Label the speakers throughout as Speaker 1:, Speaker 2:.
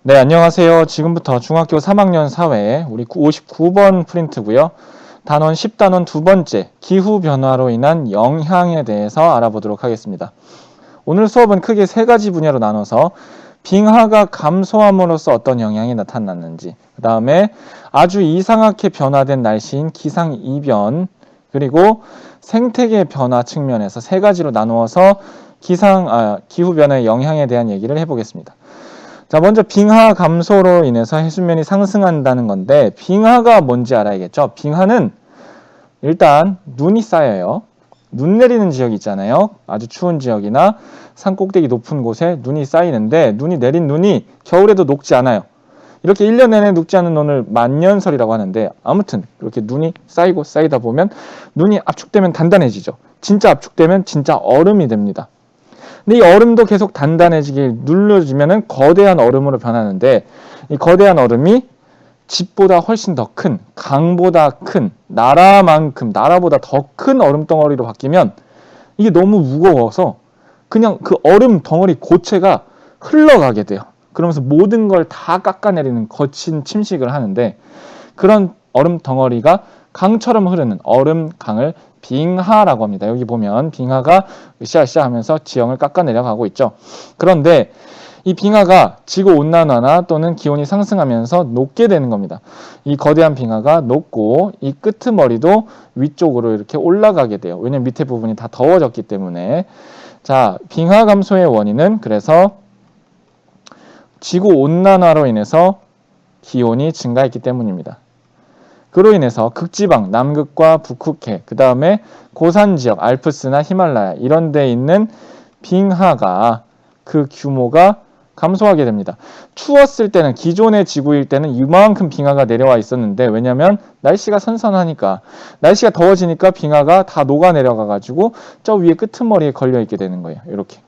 Speaker 1: 네, 안녕하세요. 지금부터 중학교 3학년 사회 우리 59번 프린트고요. 단원 10단원 두 번째 기후변화로 인한 영향에 대해서 알아보도록 하겠습니다. 오늘 수업은 크게 세 가지 분야로 나눠서 빙하가 감소함으로써 어떤 영향이 나타났는지, 그 다음에 아주 이상하게 변화된 날씨인 기상이변, 그리고 생태계 변화 측면에서 세 가지로 나누어서 기후변화의 영향에 대한 얘기를 해보겠습니다. 자, 먼저 빙하 감소로 인해서 해수면이 상승한다는 건데, 빙하가 뭔지 알아야겠죠? 빙하는 일단 눈이 쌓여요. 눈 내리는 지역이 있잖아요. 아주 추운 지역이나 산 꼭대기 높은 곳에 눈이 쌓이는데, 내린 눈이 겨울에도 녹지 않아요. 이렇게 1년 내내 녹지 않는 눈을 만년설이라고 하는데, 아무튼 이렇게 눈이 쌓이고 쌓이다 보면 눈이 압축되면 단단해지죠. 진짜 압축되면 진짜 얼음이 됩니다. 근데 이 얼음도 계속 단단해지게 눌러지면은 거대한 얼음으로 변하는데, 이 거대한 얼음이 집보다 훨씬 더 큰, 강보다 큰, 나라보다 더 큰 얼음 덩어리로 바뀌면 이게 너무 무거워서 그냥 그 얼음 덩어리 고체가 흘러가게 돼요. 그러면서 모든 걸 다 깎아내리는 거친 침식을 하는데, 그런 얼음 덩어리가 강처럼 흐르는 얼음강을 빙하라고 합니다. 여기 보면 빙하가 으쌰으쌰 하면서 지형을 깎아내려가고 있죠. 그런데 이 빙하가 지구온난화나 또는 기온이 상승하면서 녹게 되는 겁니다. 이 거대한 빙하가 녹고 이 끄트머리도 위쪽으로 이렇게 올라가게 돼요. 왜냐면 밑에 부분이 다 더워졌기 때문에. 자, 빙하 감소의 원인은 그래서 지구온난화로 인해서 기온이 증가했기 때문입니다. 그로 인해서 극지방, 남극과 북극해, 그 다음에 고산지역, 알프스나 히말라야 이런 데 있는 빙하가 그 규모가 감소하게 됩니다. 추웠을 때는, 기존의 지구일 때는 이만큼 빙하가 내려와 있었는데, 왜냐면 날씨가 선선하니까, 날씨가 더워지니까 빙하가 다 녹아내려가가지고 저 위에 끄트머리에 걸려있게 되는 거예요. 이렇게.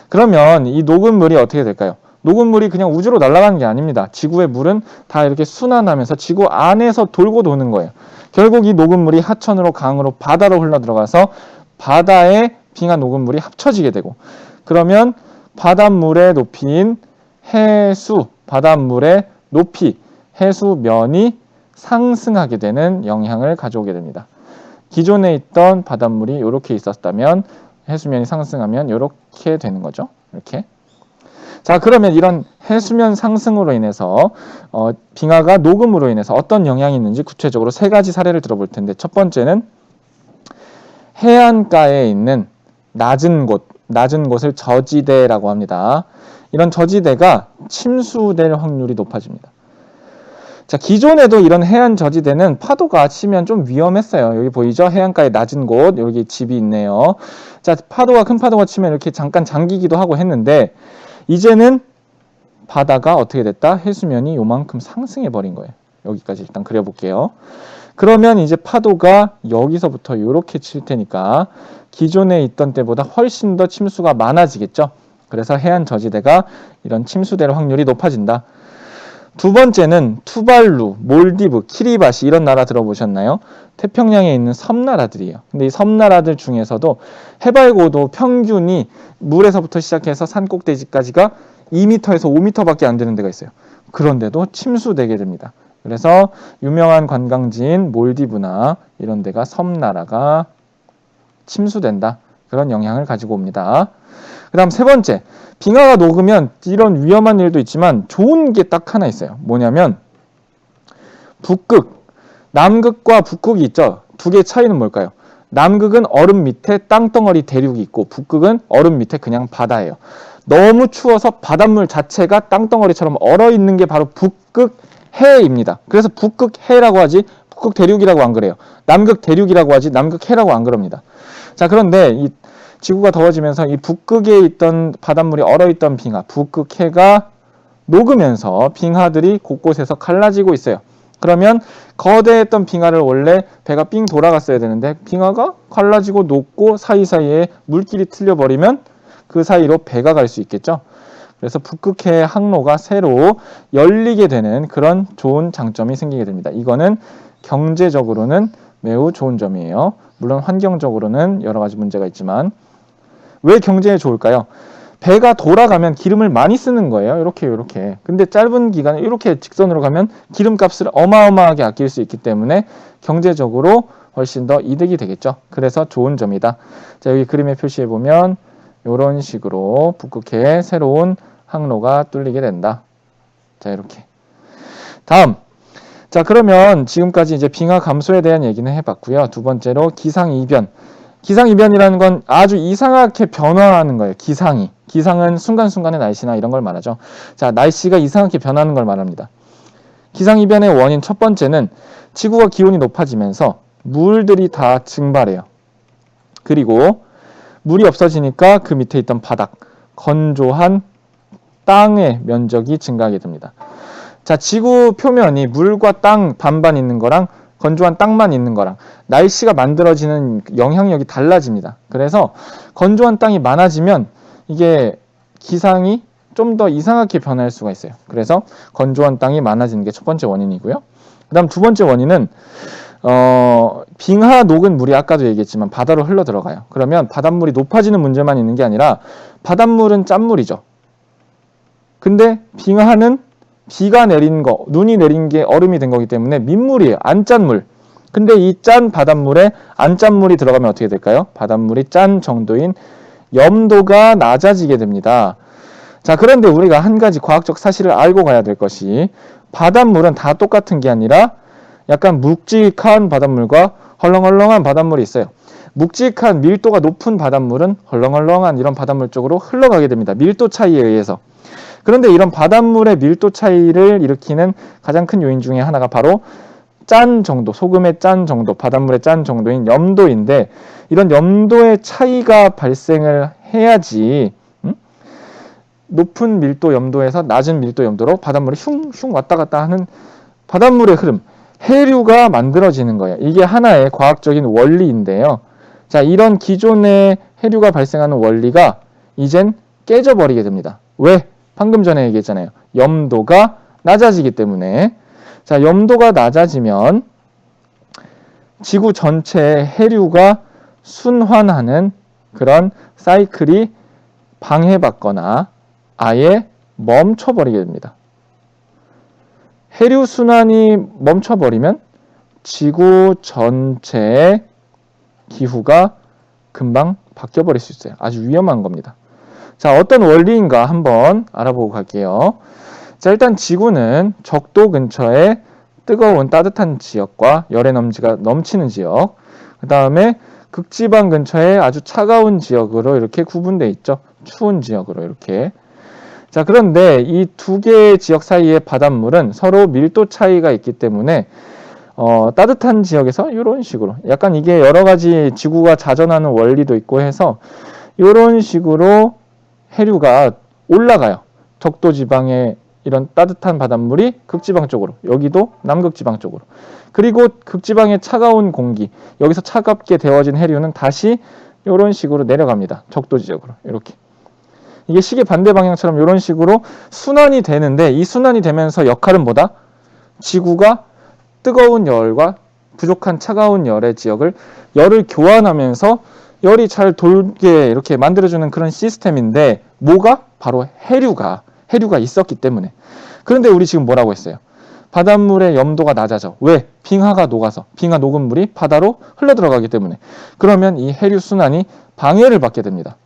Speaker 1: 그러면 이 녹은 물이 어떻게 될까요? 녹은 물이 그냥 우주로 날아가는 게 아닙니다. 지구의 물은 다 이렇게 순환하면서 지구 안에서 돌고 도는 거예요. 결국 이 녹은 물이 하천으로, 강으로, 바다로 흘러 들어가서 바다에 빙하 녹은 물이 합쳐지게 되고, 그러면 바닷물의 높이인 바닷물의 높이, 해수면이 상승하게 되는 영향을 가져오게 됩니다. 기존에 있던 바닷물이 이렇게 있었다면 해수면이 상승하면 이렇게 되는 거죠. 이렇게. 자, 그러면 이런 해수면 상승으로 인해서 빙하가 녹음으로 인해서 어떤 영향이 있는지 구체적으로 세 가지 사례를 들어볼 텐데, 첫 번째는 해안가에 있는 낮은 곳을 저지대라고 합니다. 이런 저지대가 침수될 확률이 높아집니다. 자, 기존에도 이런 해안 저지대는 파도가 치면 좀 위험했어요. 여기 보이죠? 해안가에 낮은 곳, 여기 집이 있네요. 자, 큰 파도가 치면 이렇게 잠깐 잠기기도 하고 했는데, 이제는 바다가 어떻게 됐다? 해수면이 요만큼 상승해 버린 거예요. 여기까지 일단 그려볼게요. 그러면 이제 파도가 여기서부터 이렇게 칠 테니까 기존에 있던 때보다 훨씬 더 침수가 많아지겠죠. 그래서 해안 저지대가 이런 침수될 확률이 높아진다. 두 번째는 투발루, 몰디브, 키리바시 이런 나라 들어보셨나요? 태평양에 있는 섬나라들이에요. 근데 이 섬나라들 중에서도 해발고도 평균이 물에서부터 시작해서 산 꼭대기까지가 2m에서 5m밖에 안 되는 데가 있어요. 그런데도 침수되게 됩니다. 그래서 유명한 관광지인 몰디브나 이런 데가, 섬나라가 침수된다. 그런 영향을 가지고 옵니다. 그 다음 세 번째, 빙하가 녹으면 이런 위험한 일도 있지만 좋은 게 딱 하나 있어요. 뭐냐면 남극과 북극이 있죠. 두 개의 차이는 뭘까요? 남극은 얼음 밑에 땅덩어리 대륙이 있고, 북극은 얼음 밑에 그냥 바다예요. 너무 추워서 바닷물 자체가 땅덩어리처럼 얼어있는 게 바로 북극해입니다. 그래서 북극해라고 하지 북극대륙이라고 안 그래요. 남극대륙이라고 하지 남극해라고 안 그럽니다. 자, 그런데 이 지구가 더워지면서 이 북극에 있던 바닷물이 얼어있던 빙하, 북극해가 녹으면서 빙하들이 곳곳에서 갈라지고 있어요. 그러면 거대했던 빙하를 원래 배가 삥 돌아갔어야 되는데, 빙하가 갈라지고 녹고 사이사이에 물길이 틀려버리면 그 사이로 배가 갈 수 있겠죠. 그래서 북극해의 항로가 새로 열리게 되는 그런 좋은 장점이 생기게 됩니다. 이거는 경제적으로는 매우 좋은 점이에요. 물론 환경적으로는 여러 가지 문제가 있지만. 왜 경제에 좋을까요? 배가 돌아가면 기름을 많이 쓰는 거예요. 이렇게. 근데 짧은 기간에 이렇게 직선으로 가면 기름값을 어마어마하게 아낄 수 있기 때문에 경제적으로 훨씬 더 이득이 되겠죠. 그래서 좋은 점이다. 자, 여기 그림에 표시해 보면 이런 식으로 북극해에 새로운 항로가 뚫리게 된다. 자, 이렇게. 다음. 자, 그러면 지금까지 이제 빙하 감소에 대한 얘기는 해봤고요. 두 번째로 기상이변. 기상이변이라는 건 아주 이상하게 변화하는 거예요. 기상은 순간순간의 날씨나 이런 걸 말하죠. 자, 날씨가 이상하게 변하는 걸 말합니다. 기상이변의 원인 첫 번째는 지구가 기온이 높아지면서 물들이 다 증발해요. 그리고 물이 없어지니까 그 밑에 있던 바닥, 건조한 땅의 면적이 증가하게 됩니다. 자, 지구 표면이 물과 땅 반반 있는 거랑 건조한 땅만 있는 거랑 날씨가 만들어지는 영향력이 달라집니다. 그래서 건조한 땅이 많아지면 이게 기상이 좀 더 이상하게 변할 수가 있어요. 그래서 건조한 땅이 많아지는 게 첫 번째 원인이고요. 그 다음 두 번째 원인은 빙하 녹은 물이 아까도 얘기했지만 바다로 흘러 들어가요. 그러면 바닷물이 높아지는 문제만 있는 게 아니라 바닷물은 짠물이죠. 근데 빙하는 비가 내린 거, 눈이 내린 게 얼음이 된 거기 때문에 민물이에요. 안 짠 물. 근데 이 짠 바닷물에 안 짠 물이 들어가면 어떻게 될까요? 바닷물이 짠 정도인 염도가 낮아지게 됩니다. 자, 그런데 우리가 한 가지 과학적 사실을 알고 가야 될 것이 바닷물은 다 똑같은 게 아니라 약간 묵직한 바닷물과 헐렁헐렁한 바닷물이 있어요. 묵직한 밀도가 높은 바닷물은 헐렁헐렁한 이런 바닷물 쪽으로 흘러가게 됩니다. 밀도 차이에 의해서. 그런데 이런 바닷물의 밀도 차이를 일으키는 가장 큰 요인 중에 하나가 바로 짠 정도, 소금의 짠 정도, 바닷물의 짠 정도인 염도인데 이런 염도의 차이가 발생을 해야지 높은 밀도 염도에서 낮은 밀도 염도로 바닷물이 슝슝 왔다 갔다 하는 바닷물의 흐름, 해류가 만들어지는 거예요. 이게 하나의 과학적인 원리인데요. 자, 이런 기존의 해류가 발생하는 원리가 이젠 깨져버리게 됩니다. 왜? 방금 전에 얘기했잖아요. 염도가 낮아지기 때문에. 자, 염도가 낮아지면 지구 전체의 해류가 순환하는 그런 사이클이 방해받거나 아예 멈춰버리게 됩니다. 해류 순환이 멈춰버리면 지구 전체의 기후가 금방 바뀌어버릴 수 있어요. 아주 위험한 겁니다. 자, 어떤 원리인가 한번 알아보고 갈게요. 자, 일단 지구는 적도 근처에 뜨거운 따뜻한 지역과 열의 넘지가 넘치는 지역, 그 다음에 극지방 근처에 아주 차가운 지역으로 이렇게 구분되어 있죠. 추운 지역으로 이렇게. 자, 그런데 이 두 개의 지역 사이의 바닷물은 서로 밀도 차이가 있기 때문에 따뜻한 지역에서 이런 식으로 약간 이게 여러 가지 지구가 자전하는 원리도 있고 해서 이런 식으로 해류가 올라가요. 적도 지방의 이런 따뜻한 바닷물이 극지방 쪽으로, 여기도 남극지방 쪽으로. 그리고 극지방의 차가운 공기, 여기서 차갑게 데워진 해류는 다시 이런 식으로 내려갑니다. 적도 지역으로 이렇게. 이게 시계 반대 방향처럼 이런 식으로 순환이 되는데 이 순환이 되면서 역할은 뭐다? 지구가 뜨거운 열과 부족한 차가운 열의 지역을 열을 교환하면서 열이 잘 돌게 이렇게 만들어주는 그런 시스템인데 뭐가? 바로 해류가 있었기 때문에. 그런데 우리 지금 뭐라고 했어요? 바닷물의 염도가 낮아져. 왜? 빙하가 녹아서. 빙하 녹은 물이 바다로 흘러들어가기 때문에. 그러면 이 해류 순환이 방해를 받게 됩니다.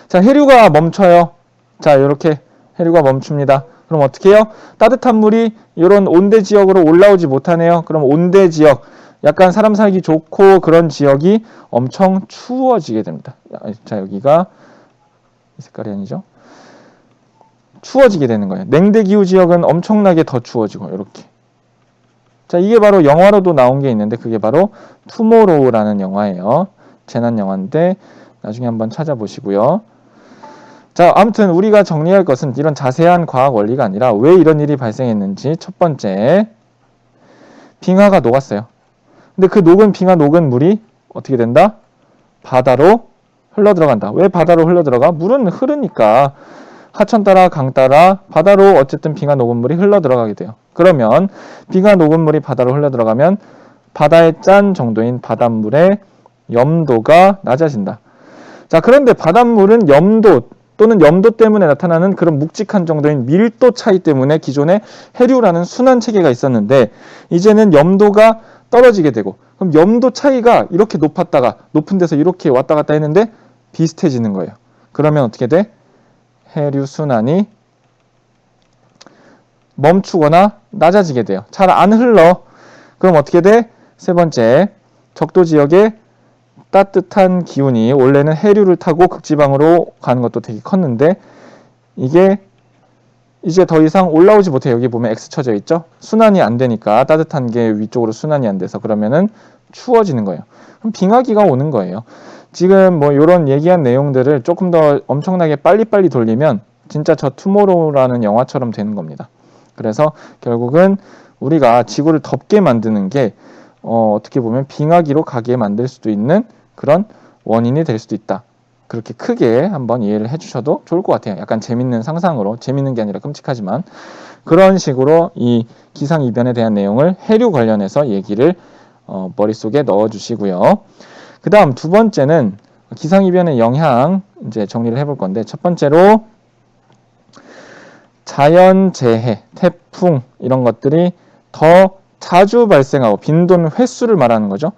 Speaker 1: 자, 해류가 멈춰요. 자, 이렇게 해류가 멈춥니다. 그럼 어떻게 해요? 따뜻한 물이 이런 온대 지역으로 올라오지 못하네요. 그럼 온대 지역, 약간 사람 살기 좋고 그런 지역이 엄청 추워지게 됩니다. 자, 여기가 이 색깔이 아니죠? 추워지게 되는 거예요. 냉대기후 지역은 엄청나게 더 추워지고 이렇게. 자, 이게 바로 영화로도 나온 게 있는데 그게 바로 투모로우라는 영화예요. 재난 영화인데 나중에 한번 찾아보시고요. 자, 아무튼 우리가 정리할 것은 이런 자세한 과학 원리가 아니라 왜 이런 일이 발생했는지. 첫 번째, 빙하가 녹았어요. 근데 그 빙하 녹은 물이 어떻게 된다? 바다로 흘러 들어간다. 왜 바다로 흘러 들어가? 물은 흐르니까 하천 따라 강 따라 바다로 어쨌든 빙하 녹은 물이 흘러 들어가게 돼요. 그러면 빙하 녹은 물이 바다로 흘러 들어가면 바다의 짠 정도인 바닷물의 염도가 낮아진다. 자, 그런데 바닷물은 염도, 또는 염도 때문에 나타나는 그런 묵직한 정도인 밀도 차이 때문에 기존에 해류라는 순환 체계가 있었는데 이제는 염도가 떨어지게 되고 그럼 염도 차이가 이렇게 높았다가 높은 데서 이렇게 왔다 갔다 했는데 비슷해지는 거예요. 그러면 어떻게 돼? 해류 순환이 멈추거나 낮아지게 돼요. 잘 안 흘러. 그럼 어떻게 돼? 세 번째, 적도 지역에 따뜻한 기운이 원래는 해류를 타고 극지방으로 가는 것도 되게 컸는데 이게 이제 더 이상 올라오지 못해요. 여기 보면 X 쳐져 있죠? 순환이 안 되니까 따뜻한 게 위쪽으로 순환이 안 돼서 그러면은 추워지는 거예요. 그럼 빙하기가 오는 거예요. 지금 뭐 이런 얘기한 내용들을 조금 더 엄청나게 빨리빨리 돌리면 진짜 저 투모로우라는 영화처럼 되는 겁니다. 그래서 결국은 우리가 지구를 덥게 만드는 게 어떻게 보면 빙하기로 가게 만들 수도 있는 그런 원인이 될 수도 있다. 그렇게 크게 한번 이해를 해주셔도 좋을 것 같아요. 약간 재밌는 상상으로, 재밌는 게 아니라 끔찍하지만 그런 식으로 이 기상이변에 대한 내용을 해류 관련해서 얘기를 머릿속에 넣어주시고요. 그 다음 두 번째는 기상이변의 영향 이제 정리를 해볼 건데 첫 번째로 자연재해, 태풍 이런 것들이 더 자주 발생하고 빈도는 횟수를 말하는 거죠.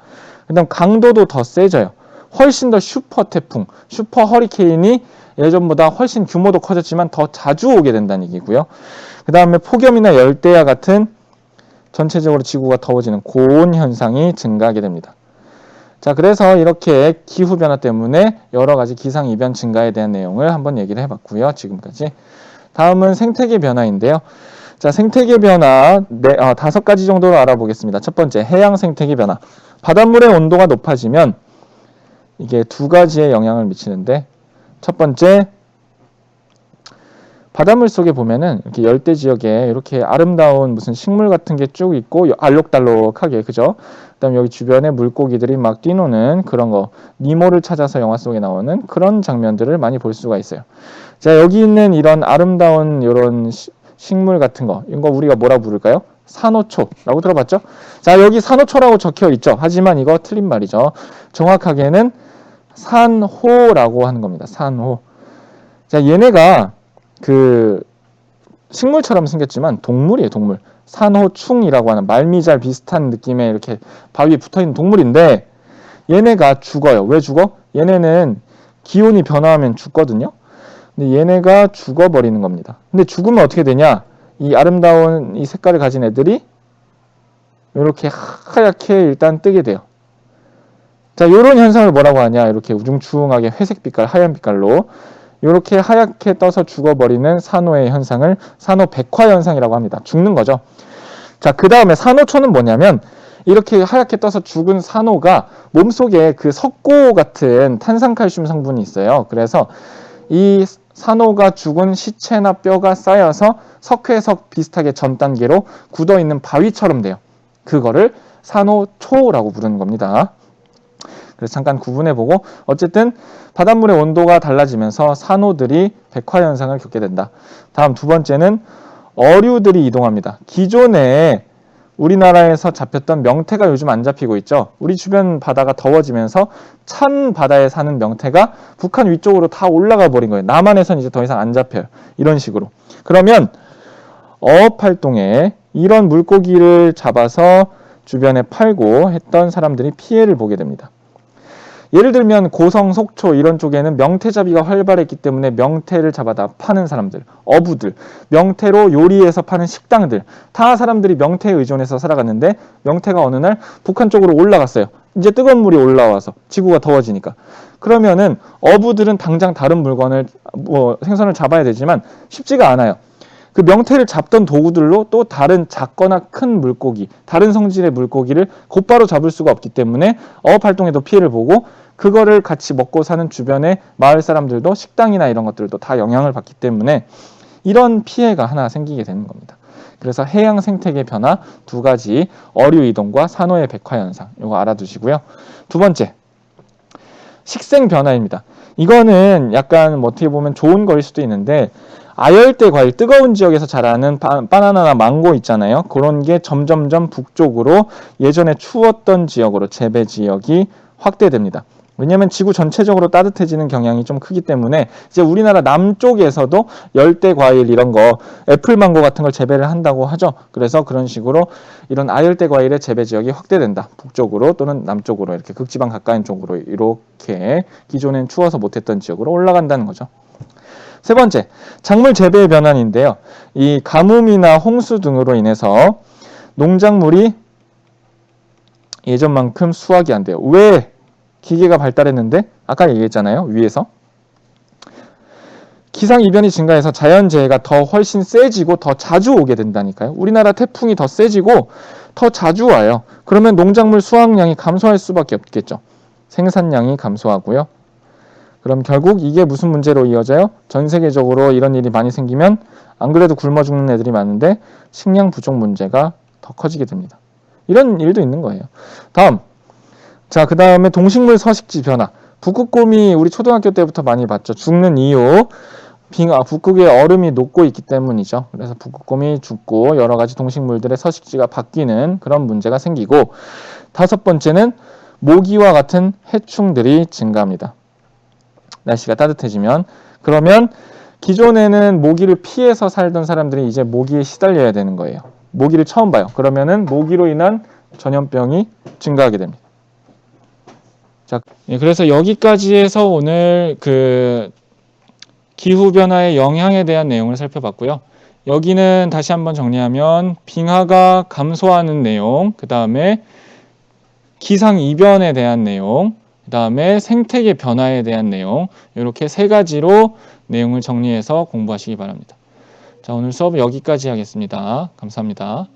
Speaker 1: 그 다음 강도도 더 세져요. 훨씬 더 슈퍼 태풍, 슈퍼 허리케인이 예전보다 훨씬 규모도 커졌지만 더 자주 오게 된다는 얘기고요. 그 다음에 폭염이나 열대야 같은 전체적으로 지구가 더워지는 고온 현상이 증가하게 됩니다. 자, 그래서 이렇게 기후변화 때문에 여러 가지 기상이변 증가에 대한 내용을 한번 얘기를 해봤고요. 지금까지. 다음은 생태계 변화인데요. 자, 생태계 변화 5가지 정도로 알아보겠습니다. 첫 번째, 해양 생태계 변화. 바닷물의 온도가 높아지면 이게 2가지의 영향을 미치는데 첫 번째, 바닷물 속에 보면은 이렇게 열대 지역에 이렇게 아름다운 무슨 식물 같은 게 쭉 있고 알록달록하게 그죠? 그다음에 여기 주변에 물고기들이 막 뛰노는 그런 거 니모를 찾아서 영화 속에 나오는 그런 장면들을 많이 볼 수가 있어요. 자, 여기 있는 이런 아름다운 이런 식물 같은 거 이런 거 우리가 뭐라 부를까요? 산호초라고 들어봤죠? 자, 여기 산호초라고 적혀 있죠. 하지만 이거 틀린 말이죠. 정확하게는 산호라고 하는 겁니다. 산호. 자, 얘네가 그 식물처럼 생겼지만 동물이에요. 동물. 산호충이라고 하는 말미잘 비슷한 느낌의 이렇게 바위에 붙어있는 동물인데 얘네가 죽어요. 왜 죽어? 얘네는 기온이 변화하면 죽거든요. 근데 얘네가 죽어버리는 겁니다. 근데 죽으면 어떻게 되냐? 이 아름다운 이 색깔을 가진 애들이 이렇게 하얗게 일단 뜨게 돼요. 자, 이런 현상을 뭐라고 하냐? 이렇게 우중충하게 회색 빛깔, 하얀 빛깔로 이렇게 하얗게 떠서 죽어버리는 산호의 현상을 산호백화 현상이라고 합니다. 죽는 거죠. 자, 그 다음에 산호초는 뭐냐면 이렇게 하얗게 떠서 죽은 산호가 몸속에 그 석고 같은 탄산칼슘 성분이 있어요. 그래서 이 산호가 죽은 시체나 뼈가 쌓여서 석회석 비슷하게 전 단계로 굳어있는 바위처럼 돼요. 그거를 산호초라고 부르는 겁니다. 그래서 잠깐 구분해보고 어쨌든 바닷물의 온도가 달라지면서 산호들이 백화현상을 겪게 된다. 다음 두 번째는 어류들이 이동합니다. 기존에 우리나라에서 잡혔던 명태가 요즘 안 잡히고 있죠. 우리 주변 바다가 더워지면서 찬 바다에 사는 명태가 북한 위쪽으로 다 올라가 버린 거예요. 남한에선 이제 더 이상 안 잡혀요. 이런 식으로. 그러면 어업활동에 이런 물고기를 잡아서 주변에 팔고 했던 사람들이 피해를 보게 됩니다. 예를 들면 고성, 속초 이런 쪽에는 명태잡이가 활발했기 때문에 명태를 잡아다 파는 사람들, 어부들, 명태로 요리해서 파는 식당들, 다 사람들이 명태에 의존해서 살아갔는데 명태가 어느 날 북한 쪽으로 올라갔어요. 이제 뜨거운 물이 올라와서 지구가 더워지니까. 그러면은 어부들은 당장 다른 물건을 생선을 잡아야 되지만 쉽지가 않아요. 그 명태를 잡던 도구들로 또 다른 작거나 큰 물고기, 다른 성질의 물고기를 곧바로 잡을 수가 없기 때문에 어업활동에도 피해를 보고 그거를 같이 먹고 사는 주변의 마을 사람들도 식당이나 이런 것들도 다 영향을 받기 때문에 이런 피해가 하나 생기게 되는 겁니다. 그래서 해양 생태계 변화 2가지, 어류 이동과 산호의 백화 현상, 이거 알아두시고요. 두 번째, 식생 변화입니다. 이거는 약간 어떻게 보면 좋은 거일 수도 있는데 아열대 과일, 뜨거운 지역에서 자라는 바나나나 망고 있잖아요. 그런 게 점점점 북쪽으로 예전에 추웠던 지역으로 재배 지역이 확대됩니다. 왜냐하면 지구 전체적으로 따뜻해지는 경향이 좀 크기 때문에 이제 우리나라 남쪽에서도 열대 과일 이런 거 애플 망고 같은 걸 재배를 한다고 하죠. 그래서 그런 식으로 이런 아열대 과일의 재배 지역이 확대된다. 북쪽으로 또는 남쪽으로 이렇게 극지방 가까운 쪽으로 이렇게 기존엔 추워서 못했던 지역으로 올라간다는 거죠. 세 번째, 작물 재배의 변환인데요. 이 가뭄이나 홍수 등으로 인해서 농작물이 예전만큼 수확이 안 돼요. 왜? 기계가 발달했는데 아까 얘기했잖아요. 위에서 기상이변이 증가해서 자연재해가 더 훨씬 세지고 더 자주 오게 된다니까요. 우리나라 태풍이 더 세지고 더 자주 와요. 그러면 농작물 수확량이 감소할 수밖에 없겠죠. 생산량이 감소하고요. 그럼 결국 이게 무슨 문제로 이어져요? 전 세계적으로 이런 일이 많이 생기면 안 그래도 굶어 죽는 애들이 많은데 식량 부족 문제가 더 커지게 됩니다. 이런 일도 있는 거예요. 다음, 자, 그 다음에 동식물 서식지 변화. 북극곰이 우리 초등학교 때부터 많이 봤죠. 죽는 이유, 북극의 얼음이 녹고 있기 때문이죠. 그래서 북극곰이 죽고 여러 가지 동식물들의 서식지가 바뀌는 그런 문제가 생기고, 다섯 번째는 모기와 같은 해충들이 증가합니다. 날씨가 따뜻해지면. 그러면 기존에는 모기를 피해서 살던 사람들이 이제 모기에 시달려야 되는 거예요. 모기를 처음 봐요. 그러면은 모기로 인한 전염병이 증가하게 됩니다. 자, 그래서 여기까지 해서 오늘 그 기후변화의 영향에 대한 내용을 살펴봤고요. 여기는 다시 한번 정리하면 빙하가 감소하는 내용, 그 다음에 기상이변에 대한 내용, 그 다음에 생태계 변화에 대한 내용, 이렇게 세 가지로 내용을 정리해서 공부하시기 바랍니다. 자, 오늘 수업은 여기까지 하겠습니다. 감사합니다.